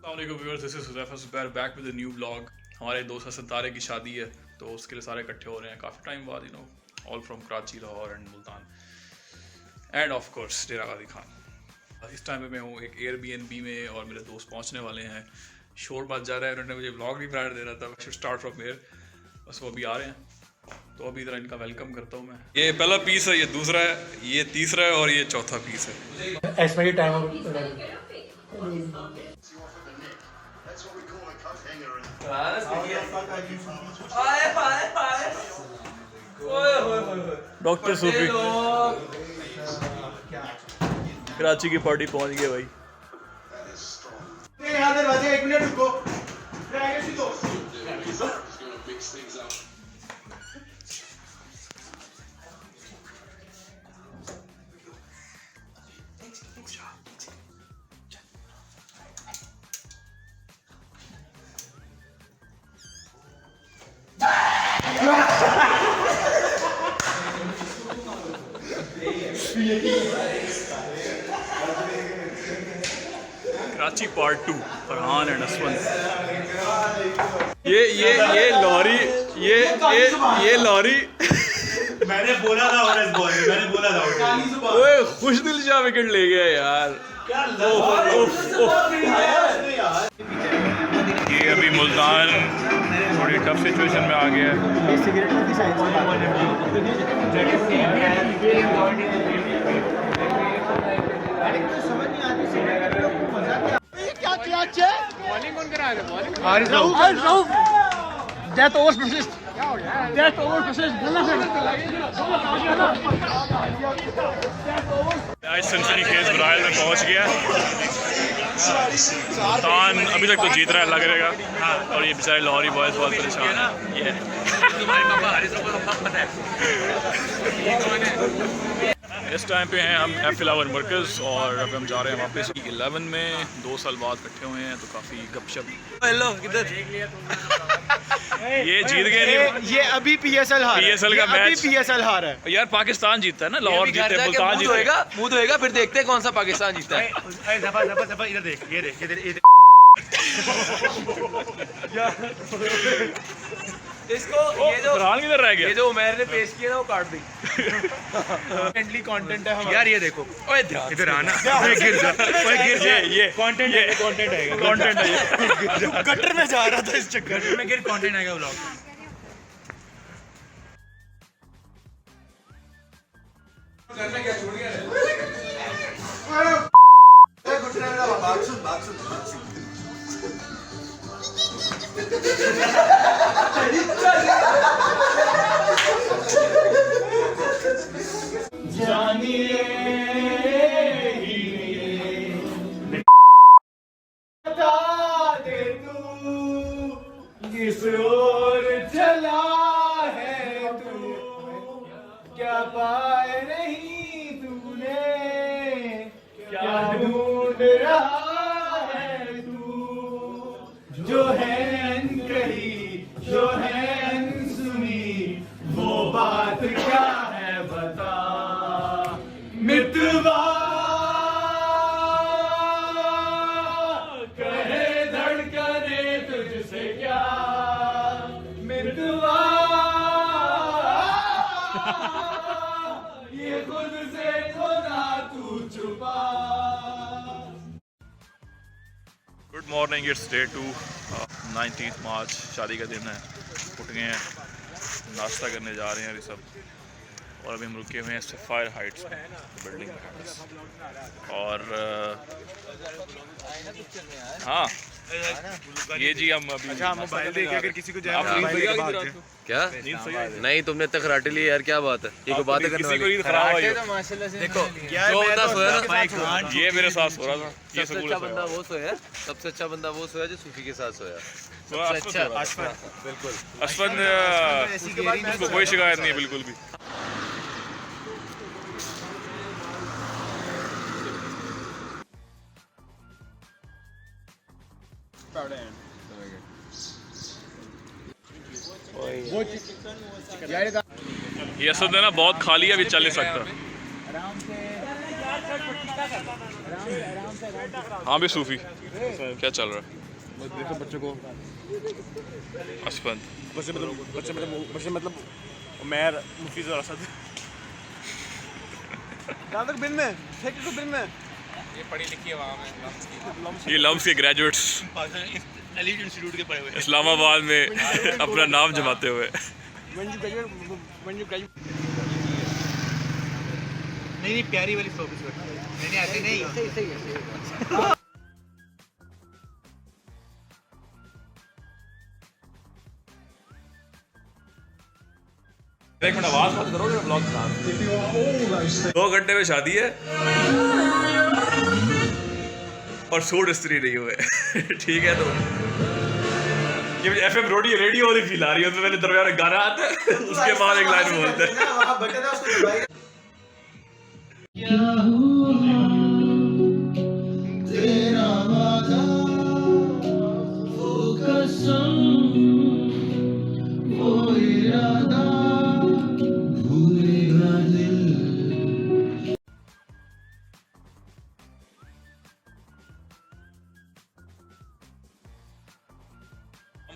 Viewers, this is Huzaifa Zubair back with a new vlog. हमारे दोस्त हसन तारे की शादी है तो उसके लिए सारे इकट्ठे हो रहे हैं काफ़ी टाइम बाद, all from Karachi, Lahore and Multan and of course Dera Ghazi Khan. इस टाइम पे मैं हूँ एक एयरबीएनबी में और मेरे दोस्त पहुँचने वाले हैं। शोर बात जा रहा है, उन्होंने मुझे व्लॉग भी बनाने देना था, शुड स्टार्ट फ्रॉम हियर। बस वो अभी आ रहे हैं तो अभी इधर इनका वेलकम करता हूँ मैं। ये पहला पीस है, ये दूसरा है, ये तीसरा है और ये चौथा पीस है। डॉक्टर सूफी कराची की पार्टी पहुंच गए भाई। एक मिनट रुको। Karachi part 2, Farhan and Asfan. ये लॉरी, ये लॉरी। मैंने बोला था और मैंने बोला था ओए खुश दिल जा विकेट ले गया यार। ये अभी मुल्तान थोड़ी टफ सिचुएशन में आ गया आज सनसनी खेज ब्राइल में पहुंच गया। मुल्तान अभी तक तो जीत रहा है लग रहेगा, और ये बेचारे लाहौरी बॉयज बहुत परेशान है। ये इस टाइम पे हैं हम एफ11 वर्कर्स और अब हम जा रहे हैं वापस 11 में। 2 साल बाद इकट्ठे हुए हैं तो काफ़ी गपशप। हेलो किधर ये जीत गए नहीं, ये अभी पीएसएल हार है। PSL का अभी मैच पीएसएल हार है यार। पाकिस्तान जीतता है ना, लाहौर जीते, मुल्तान जीते। मुंह धोएगा फिर देखते हैं कौन सा पाकिस्तान जीतता है। इधर देख, ये देख, इधर इसको ये जो फरहान किधर रह गया? ये जो उमैर ने पेश किया ना वो काट दी। फ्रेंडली कंटेंट है हमारा यार। ये देखो, ओए ध्यान इधर आना। गिर जा। ये कंटेंट है, कंटेंट आएगा, कंटेंट है ये। गटर में जा रहा था इस चक्कर में गिर, कंटेंट आएगा व्लॉग। करना क्या छोड़ गया किस ओर चला है तू, क्या पाए नहीं तूने, क्या ढूंढ रहा है तू, जो है अनकही, जो है अनसुनी, वो बात क्या है बता मितवा। कहे धड़कने तुझसे क्या मितवा, ये खुद से तो ना तू छुपा। गुड मॉर्निंग, इट्स डे 2, 19 मार्च। शादी का दिन है, उठ गए हैं, नाश्ता करने जा रहे हैं अभी सब। और अभी हम रुके हुए हैं सफायर हाइट्स में, बिल्डिंग में। और हाँ, ये जी हम अभी मोबाइल देख, अगर किसी को आप क्या नींद सही है? नहीं, तुमने तक खराटे ली यार, क्या बात है? ये कोई बात करने किसी को वाली? नींद खराब आई हो? देखो यार, जो मैं बंदा तो सोया माइक ना, ये मेरे साथ सो रहा था, ये सबसे स्कूल अच्छा से बंदा वो सोया, सबसे अच्छा बंदा वो सोया जो सूफी के साथ सोया। सबसे अच्छा बिल्कुल। अश्वन उसको कोई शिकायत नहीं है बिल्कुल भी। ये असद है ना, बहुत खाली है, अभी चल नहीं सकता। हाँ भी सूफी क्या चल रहा है? देखो बच्चों को असफंद बच्चे मतलब उमैर मुफीज और असद कहाँ तक बिन में फेंक को बिन में ये पढ़ी लिखी आवाम है ये लम्स के ग्रेजुएट्स एलिट इंस्टीट्यूट के पढ़े हुए इस्लामाबाद में अपना नाम जमाते हुए when you graduate नहीं प्यारी वाली सोच नहीं आती नहीं एक मिनट आवाज बंद करोगे ब्लॉग खराब 2 घंटे में शादी है और सूट इस्त्री नहीं हुए ठीक है तो ये FM रेडियो वाली फील आ रही है उसमें मैंने दरमियान में गाना आता है उसके बाद एक लाइन बोलते हैं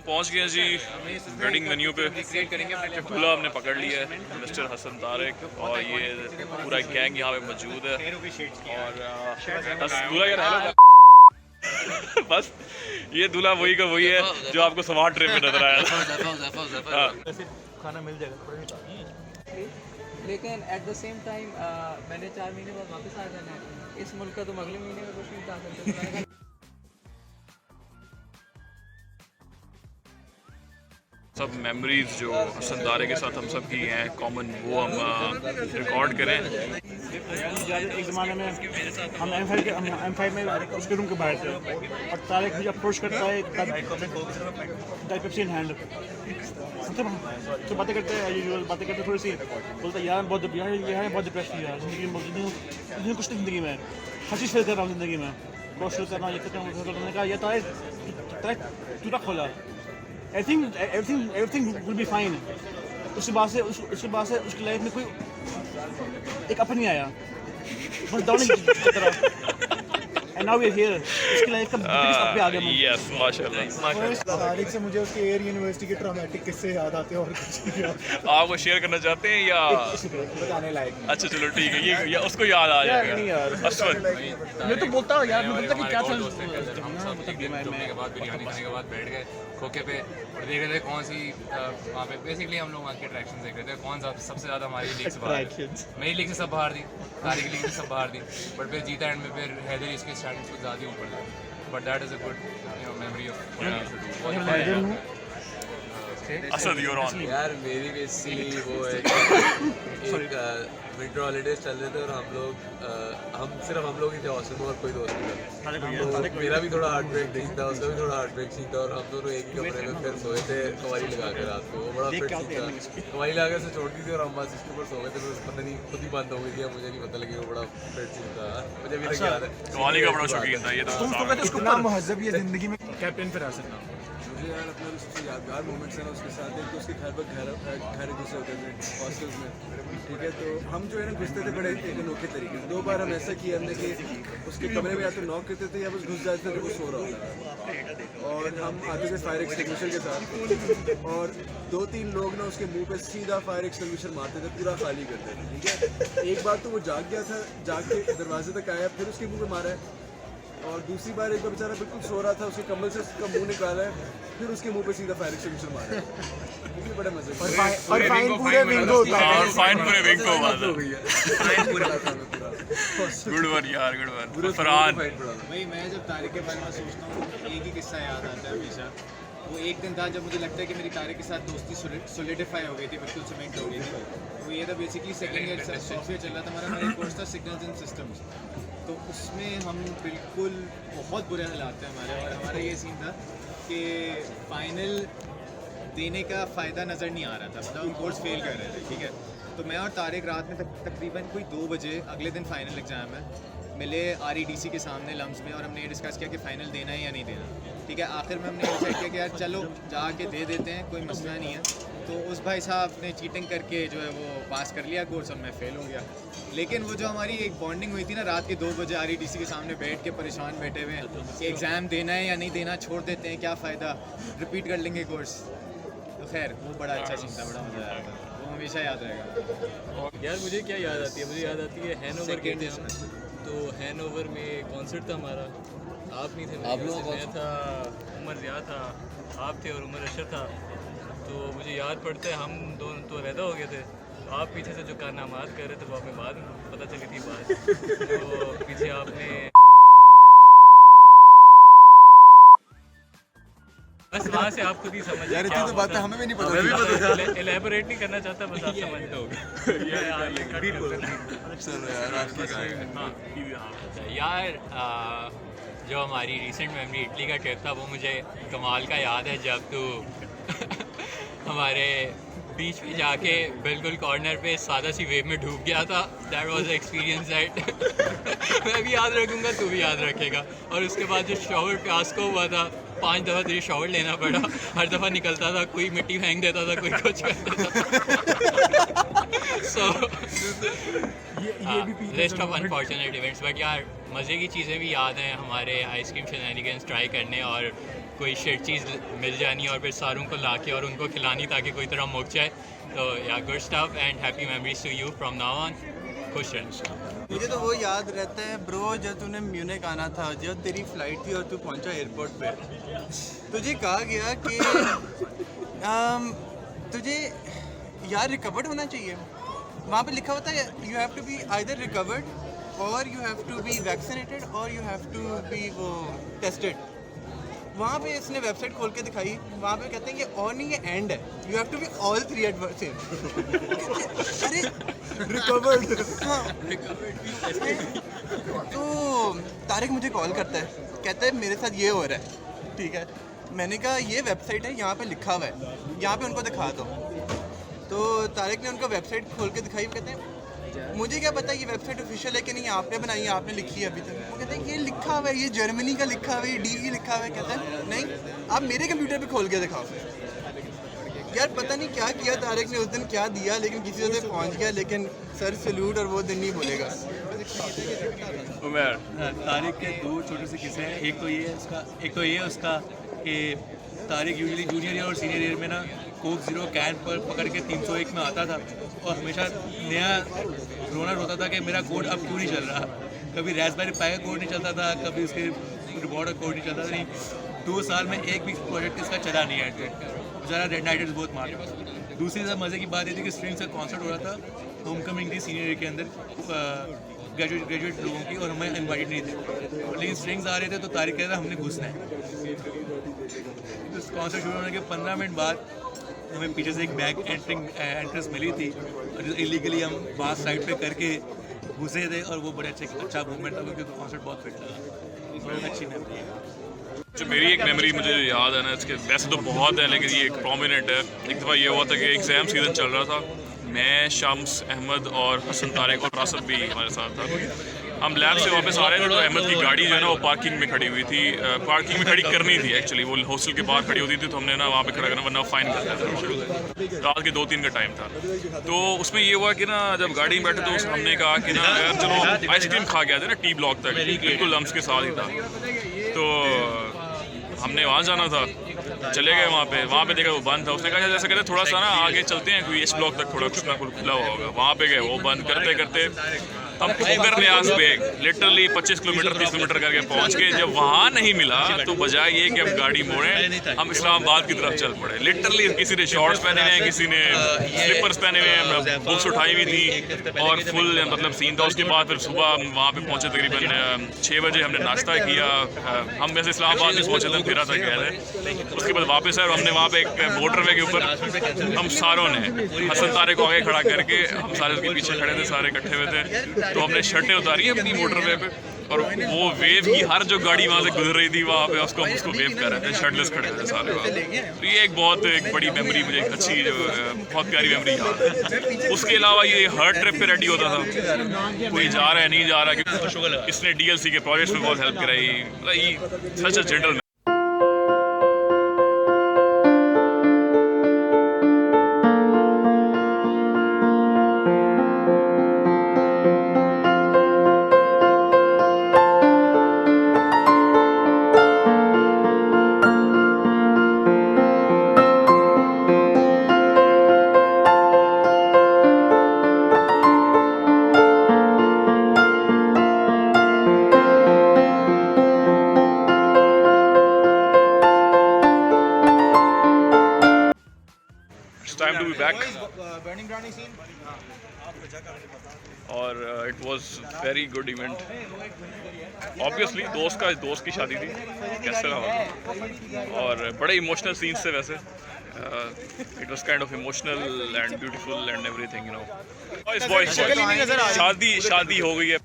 पहुंच गए जी वेडिंग वेन्यू पे। दूल्हा हमने पकड़ लिया है मिस्टर हसन तारिक और ये पूरा गैंग यहाँ पे मौजूद है और दूल्हा क्या रहना बस ये दूल्हा वही का वही है जो आपको स्मार्ट ट्रिप में नजर आया था। खाना मिल जाएगा लेकिन एट द सेम टाइम मैंने 4 महीने बाद वापस आ जाना है इस मुल्क का, तुम अगले महीने में कुछ नहीं बता सकते। सब मेमोरीज जो हसन तारिक के साथ हम सब की हैं कॉमन वो हम रिकॉर्ड करें। एक ज़माने में हम M5 में उसके रूम के बाहर थे और तारिक मुझे अप्रोच करता है हैंड तो बातें करते हैं बातें करते थोड़ी सी बोलता है यार बहुत डिप्रेस है यार ज़िंदगी में कुछ नहीं ज़िंदगी में हर चीज़ फेल कर रहा हूँ ज़िंदगी में बहुत शुरू कर रहा हूँ ये कर रहा हूँ। मैंने कहा यार तारिक तू ना खोला I think everything will be fine। उसके बाद से उसकी लाइफ में कोई एक अप नहीं आया बस डाउन की तरह and now we're here। उसकी लाइफ का बिगेस्ट अप पे आ गया मैं। यस माशाल्लाह। तारिक से मुझे उसके एयर यूनिवर्सिटी के ट्रॉमेटिक किस्से याद आते हैं और कुछ नहीं याद। आप वो शेयर करना चाहते हैं या बताने लायक नहीं। अच्छा चलो ठीक है ये या उसको याद आ जाएगा। नहीं यार असफंद मैं तो बोलता हूँ यार मैं बोलता कि क्या चल खाने के बाद बिरयानी खाने के बाद बैठ गए खोखे पे और देख रहे थे कौन सी वहाँ पे बेसिकली हम लोग वहाँ की अट्रैक्शन देख रहे थे कौन सा सबसे ज़्यादा हमारी लीग से बाहर है। मेरी लीग से सब बाहर दी तारिक लीग से सब बाहर दी बट फिर जीता एंड में फिर हैदरी इसके स्टार्टिंग कुछ ज़्यादा ऊपर था but that is a good memory of Asad you're on. यार मेरी बेसिकली वो है कि एक विंटर हॉलीडेज चल रहे थे और हम सिर्फ हम लोग ही थे हॉस्टल में और कोई दोस्त नहीं था। तो मेरा भी थोड़ा हार्ट ब्रेक सीन था उसका भी थोड़ा हार्ट ब्रेक सीन था और हम दोनों एक ही कमरे में फिर सोए थे कवाली लगा के रात को। वो बड़ा फिट सीन था कवाली लगा से छोड़ दी थी और हम बस इसके ऊपर सो गए थे फिर पता नहीं खुद ही बंद हो गई थी मुझे नहीं पता लगी वो बड़ा फिट सीन था मुझे भी लग याद है। कवाली का बड़ा शौकीन था ये तो इतना महज़ब ये ज़िंदगी में कैप्टन फिर आ सकता मुझे यार अपना जो सबसे यादगार मोमेंट्स है ना उसके साथ एक तो उसके घर पर घर घुसे होते थे हॉस्टल्स में ठीक है तो हम जो है ना घुसते थे बड़े एक अनोखे तरीके से 2 बार हम ऐसा किया हमने कि उसके कमरे में या तो नॉक करते थे या बस घुस जाते थे जब वो सो रहा होता और हम आते थे फायर एक्सटिंग्विशर के साथ और 2-3 लोग ना उसके मुंह पे सीधा फायर एक्सटिंग्विशर मारते थे पूरा खाली करते थे ठीक है। एक बार तो वो जाग गया था जाग के दरवाजे तक आया फिर उसके मुँह पे मारा है और दूसरी बार एक बार बेचारा बिल्कुल सो रहा था उसके कम्बल से उसका मुंह निकाला है फिर उसके मुंह पे सीधा फायर एक्सटिंग्विशर मारा है वो भी बड़े मजे और फाइन पूरे विंग को होता है। और फाइन पूरे विंग को हुआ था। हो गई है गुड वन यार गुड वन फरहान। भाई मैं जब तारिक के बारे में सोचता हूँ तो एक ही किस्सा याद आता है हमेशा। वो एक दिन था जब मुझे लगता है कि मेरी तारिक के साथ दोस्ती सोलिडिफाई हो गई थी बिल्कुल सीमेंट हो गई थी। वो ये था बेसिकली सेकंड ईयर सॉफ्टवेयर चल रहा था हमारा कोर्स था सिग्नल्स एंड सिस्टम्स तो उसमें हम बिल्कुल बहुत बुरे हालात थे हमारे और हमारा ये सीन था कि फाइनल देने का फ़ायदा नज़र नहीं आ रहा था मतलब हम कोर्स फेल कर रहे थे ठीक है। तो मैं और तारिक रात में तकरीबन कोई 2 बजे अगले दिन फाइनल एग्ज़ाम है मिले REDC के सामने लम्स में और हमने ये डिस्कस किया कि फ़ाइनल देना है या नहीं देना ठीक है। आखिर में हमने डिसाइड किया कि यार चलो जाके दे देते हैं कोई मसला नहीं है। तो उस भाई साहब ने चीटिंग करके जो है वो पास कर लिया कोर्स और मैं फ़ेल हो गया। लेकिन वो जो हमारी एक बॉन्डिंग हुई थी ना, रात के 2 बजे RETC के सामने बैठ के परेशान बैठे हुए हैं कि एग्ज़ाम देना है या नहीं देना, छोड़ देते हैं, क्या फ़ायदा, रिपीट कर लेंगे कोर्स। तो खैर वो बड़ा अच्छा सीन था, बड़ा मज़ा आया था, वो हमेशा याद रहेगा। यार मुझे क्या याद आती है, मुझे याद आती है हैनोवर गए थे हम, तो हैनोवर में कॉन्सर्ट था हमारा, आप नहीं थे, आप लोग मैं था, उमर ज़िया था, आप थे और उमर अशर था। तो मुझे याद पड़ता है हम दोनों तो अलहदा हो गए थे, आप पीछे से जो कारनामात कर रहे थे वो हमें बाद में पता चली थी बात। तो पीछे आपने बस वहाँ से आप खुद ही समझ यार इतनी तो बातें हमें भी नहीं पता। एलेबोरेट नहीं करना चाहता, बस आप समझ यार जो हमारी रिसेंट मेमोरी इटली का ट्रिप था वो मुझे कमाल का याद है, जब तू हमारे बीच पे जाके बिल्कुल कॉर्नर पे सादा सी वेव में डूब गया था। दैट वाज एक्सपीरियंस दैट मैं भी याद रखूँगा, तू भी याद रखेगा। और उसके बाद जो शॉवर फियास्को हुआ था, 5 दफ़ा तुझे शॉवर लेना पड़ा, हर दफ़ा निकलता था, कोई मिट्टी फेंक देता था, कोई कुछ कर देता था। So list of unfortunate events, but यार मज़े की चीज़ें भी याद हैं हमारे, आइसक्रीम शेनानिगन्स ट्राई करने और कोई शिट चीज़ मिल जानी और फिर सारों को लाके और उनको खिलानी ताकि कोई तरह मुक जाए। तो या good stuff and happy memories to you from now on. खुश रहना। मुझे तो वो याद रहता है ब्रो, जब तूने म्यूनिक आना था, जब तेरी फ़्लाइट थी और तू पहुंचा एयरपोर्ट पे, तुझे कहा गया कि तुझे यार रिकवर्ड होना चाहिए। वहाँ पे लिखा होता है you have to be either recovered और you have to be vaccinated और यू हैव टू बी वो टेस्टेड। वहाँ पे इसने वेबसाइट खोल के दिखाई, वहाँ पे कहते हैं कि और नहीं, ये एंड है, you have to be all 3 at same. अरे रिकवर्ड, हाँ। तो तारिक मुझे कॉल करता है, कहता है मेरे साथ ये हो रहा है, ठीक है। मैंने कहा ये वेबसाइट है, यहाँ पे लिखा हुआ है, यहाँ पे उनको दिखा दो। तो तारिक ने उनको वेबसाइट खोल के दिखाई, कहते हैं मुझे क्या पता ये वेबसाइट ऑफिशियल है कि नहीं, आपने बनाई है, आपने लिखी है अभी तक। वो कहते हैं ये लिखा हुआ है, ये जर्मनी का लिखा हुआ है, ये DV लिखा हुआ है। कहता है नहीं, आप मेरे कंप्यूटर पे खोल के दिखाओ। यार पता नहीं क्या किया तारिक ने उस दिन, क्या दिया, लेकिन किसी वजह से पहुंच गया। लेकिन सर सैल्यूट, और वो दिन नहीं भूलेगा। तारिक के 2 छोटे से किस्से हैं। एक तो ये है उसका कि तारिक यूजुअली जूनियर ईयर और सीनियर ईयर में ना कोक ज़ीरो कैन पर पकड़ के 301 में आता था और हमेशा नया रोना रोता था कि मेरा कोड अब क्यों नहीं चल रहा। कभी रास्पबेरी पाई का कोड नहीं चलता था, कभी उसके रिवॉर्ड का कोड नहीं चलता था। नहीं, 2 साल में एक भी प्रोजेक्ट इसका चला नहीं है। ज़रा रेड नाइटर्स बहुत मार। दूसरी सब मज़े की बात ये थी कि स्ट्रिंग्स का कॉन्सर्ट हो रहा था, होम कमिंग थी सीनियर ईयर के अंदर ग्रेजुएट लोगों की, और हमें इन्वाइटेड नहीं थे। लेकिन स्ट्रिंग्स आ रहे थे तो तारिक कह रहा हमने घुसना है। कॉन्सर्ट शुरू होने के 15 मिनट बाद हमें पीछे से एक बैक एंट्रेंस मिली थी, और जो इलीगली हम बास साइड पे करके घुसे थे, और वो बड़े अच्छा मूवमेंट था क्योंकि कॉन्सर्ट बहुत फिट लगा। बड़ी अच्छी मेमोरी है। जो मेरी एक मेमोरी मुझे याद है ना, इसके वैसे तो बहुत है लेकिन ये एक प्रोमिनेंट है। एक दफ़ा ये हुआ था कि एग्ज़ाम सीज़न चल रहा था, मैं, शम्स, अहमद और हसन तारिक और रासद भी हमारे साथ था। हम लैब से वापस आ रहे थे तो अहमद की गाड़ी जो है ना वो पार्किंग में खड़ी हुई थी। पार्किंग में खड़ी करनी थी एक्चुअली, वो हॉस्टल के बाहर खड़ी होती थी तो हमने ना वहाँ पे खड़ा करना, वरना फाइन करते थे। रात के 2-3 का टाइम था। तो उसमें ये हुआ कि ना जब गाड़ी में बैठे तो हमने कहा कि ना चलो आइसक्रीम खा गया था ना T ब्लॉक तक, बिल्कुल लम्स के साथ ही था। तो हमने वहाँ जाना था, चले गए वहाँ पे देखा वो बंद था। उसने कहा जैसे कहते थोड़ा सा ना आगे चलते हैं, कोई H ब्लॉक तक थोड़ा कुछ ना कुछ खुला हुआ होगा। वहाँ पे गए, वो बंद करते करते हम ठोकर न्याज पे लिटरली 25 किलोमीटर 30 किलोमीटर करके पहुँच गए। जब वहाँ नहीं मिला तो बजाय ये कि हम गाड़ी मोड़ें, हम इस्लामाबाद की तरफ चल पड़े। लिटरली किसी ने शॉर्ट्स पहने हुए हैं, किसी ने स्लीपर्स पहने हुए हैं, बुक्स उठाई हुई थी और फुल मतलब सीन था। उसके बाद फिर सुबह हम वहाँ पे पहुँचे, तकरीबन 6 बजे हमने नाश्ता किया। हम वैसे इस्लामाबाद में पहुँचे थे, फिरा था कह रहे। उसके बाद वापस आए और हमने वहाँ पे एक मोटरवे के ऊपर हम सारों ने हसन तारिक को आगे खड़ा करके, हम सारे उसके पीछे खड़े थे, सारे इकट्ठे हुए थे। तो हमने शर्टें उतारी अपनी मोटरवे पे, और वो वेव की हर जो गाड़ी वहाँ से गुजर रही थी वहाँ पे उसको वेव कर रहे थे, शर्टलेस खड़े थे सारे वहाँ। तो ये एक बहुत एक बड़ी मेमोरी, मुझे एक अच्छी जो बहुत प्यारी मेमोरी याद है। उसके अलावा ये हर ट्रिप पे रेडी होता था, कोई जा रहा है नहीं जा रहा, क्योंकि इसने DLC के प्रोजेक्ट्स में बहुत हेल्प कराई। मतलब ये such a gentleman. Back burning brownie scene और it was very good event. Obviously दोस्त की शादी थी, कैसे ना हो। और बड़े इमोशनल सीन्स थे वैसे। It was kind of emotional and beautiful and everything, you know. Boys शादी हो गई है।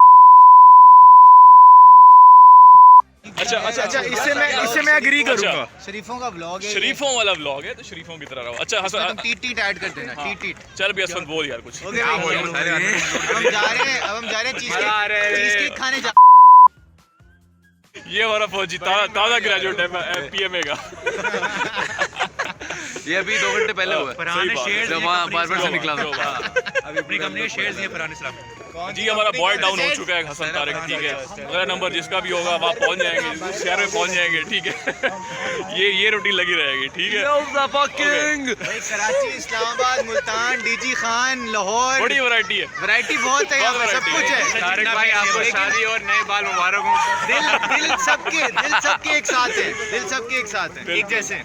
अच्छा, इससे मैं एग्री करूंगा। शरीफों का व्लॉग है, शरीफों वाला व्लॉग है तो शरीफों की तरह रहो। अच्छा हसन, टीट ऐड कर देना, टीट। चल भी हसन बोल यार कुछ। अब हम जा रहे हैं चीज़ केक खाने जा। ये हमारा फौजी ताज़ा ग्रेजुएट है PMA का। ये अभी 2 घंटे पहले हुआ है। जब वहाँ बार-बार से निकला था। अपनी कंपनी के शेयर्स दिए फरहान इस्लाम जी हमारा बॉय डाउन हो चुका है हसन तारिक, ठीक है। अगला नंबर जिसका भी होगा वहाँ पहुँच जाएंगे, शहर में पहुँच जाएंगे, ठीक है। ये रूटीन लगी रहेगी, ठीक है। कराची, इस्लामाबाद, मुल्तान, DG खान, लाहौर, बड़ी वैरायटी है, वैरायटी बहुत है, यहाँ पे सब कुछ है। तारिक भाई आपको शादी और नए बाल मुबारक हो। दिल सबके एक साथ है, दिल सबके एक साथ है, एक जैसे हैं।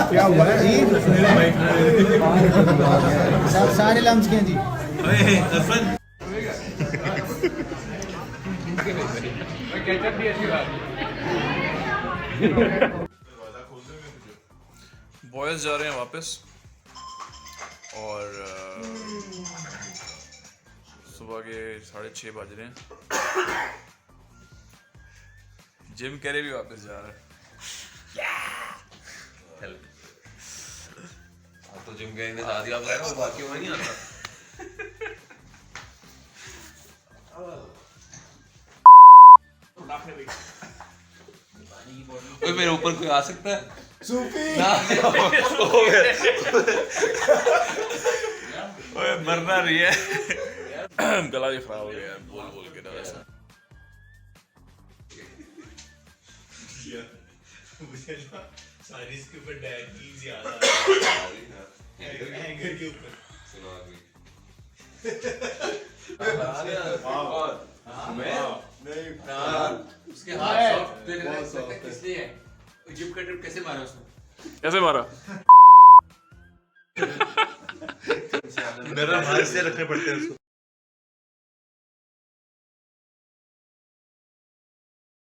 क्या हुआ है जी? सारे लम्स के जी। बॉयज जा रहे हैं वापस और सुबह के 6:30 बज रहे हैं। जिम कैरे भी वापस जा रहा है। तो जिम गए ने शादी आप गए ना, वो बाकी वहाँ नहीं आता। ओए मेरे ऊपर कोई आ सकता है? सूफी ना ओए मरना नहीं है। गला भी खराब हो गया है बोल के ना वैसा। मुझे ना सारिस के ऊपर डैड की याद आ रही है, हैंगर के ऊपर सुनो अभी उसके हाथ सॉफ्ट देख रहे हैं किस लिए है। जिप का ट्रिप कैसे मारा उसने? कैसे मारा? नरम हाथ से रखने पड़ते हैं उसको।